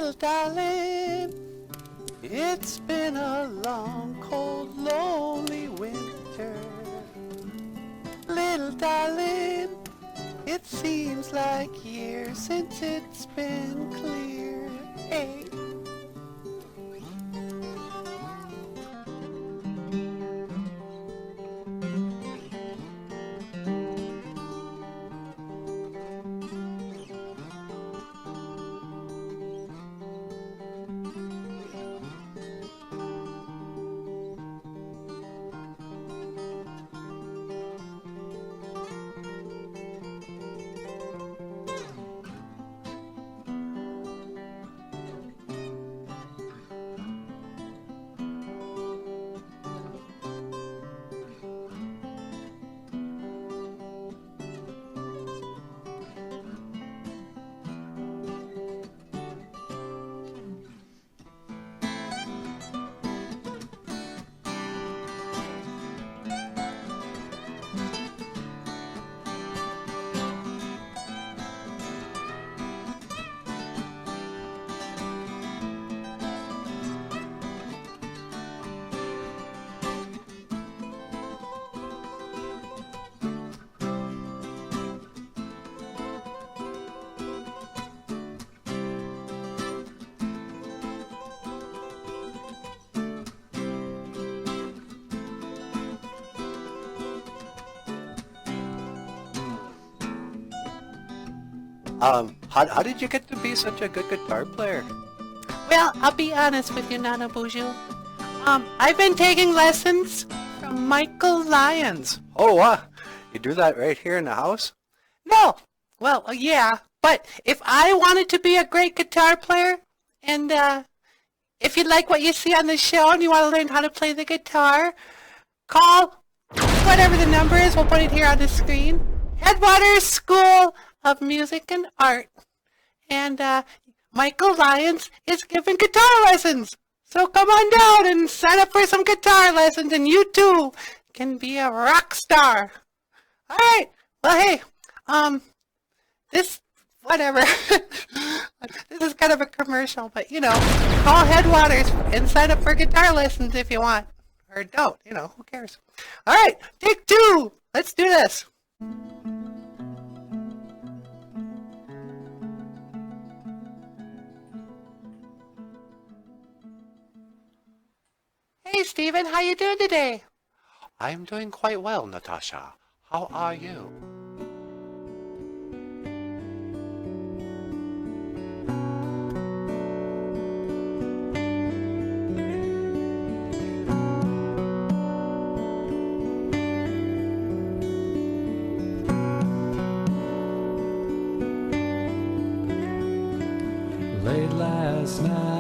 Little darling, it's been a long, cold, lonely winter. Little darling, it seems like years since it's been clear. Hey. How did you get to be such a good guitar player? Well, I'll be honest with you, Nana BOOZHOO. I've been taking lessons from Michael Lyons. Oh, you do that right here in the house? No, well, yeah, but if I wanted to be a great guitar player, and if you like what you see on the show and you want to learn how to play the guitar, call whatever the number is, we'll put it here on the screen. Headwaters School of Music and Art. And Michael Lyons is giving guitar lessons. So come on down and sign up for some guitar lessons, and you too can be a rock star. All right. Well, hey, whatever. This is kind of a commercial, but you know, call Headwaters and sign up for guitar lessons if you want, or don't. You know, who cares? All right, take two. Let's do this. Hey, Stephen, how you doing today? I'm doing quite well, Natasha. How are you? Late last night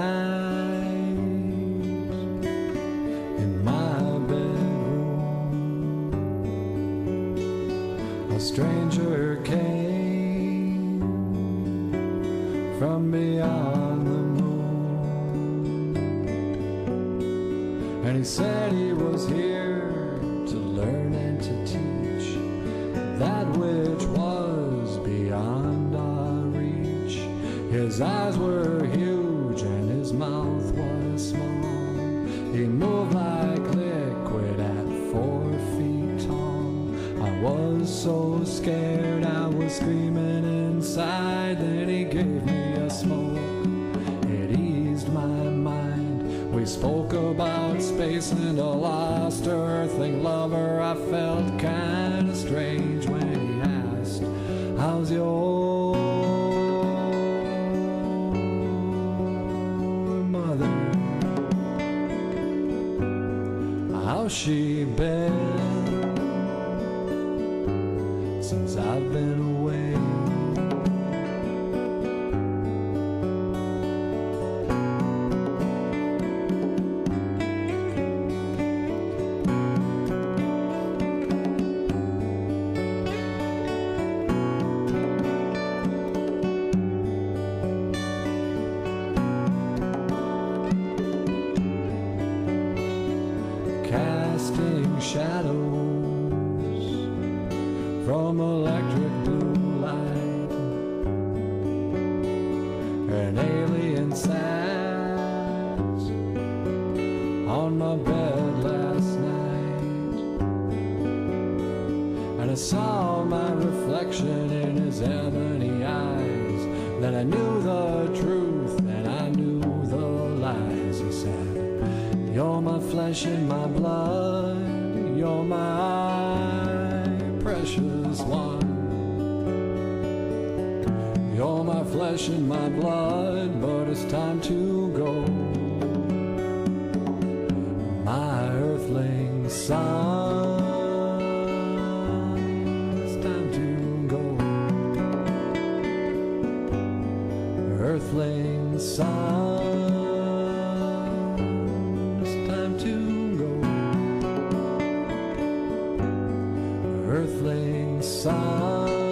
a stranger came from beyond the moon, and he said he was here to learn and to teach that which was beyond our reach. His eyes were huge and his mouth was small. He moved like liquid at 4 feet tall. I was so scared I was screaming inside. Then he gave me a smoke, it eased my mind. We spoke about space and a lost earthling lover. I felt kinda strange when he asked, how's your mother? How's she been since I've been away? Casting shadows from electric blue light, an alien sat on my bed last night, and I saw my reflection in his ebony eyes. Then I knew the truth and I knew the lies. He said, you're my flesh and my blood, you're my precious one. You're my flesh and my blood, but it's time to go. My earthling son, it's time to go. Earthling son, it's time to go. Earthling son.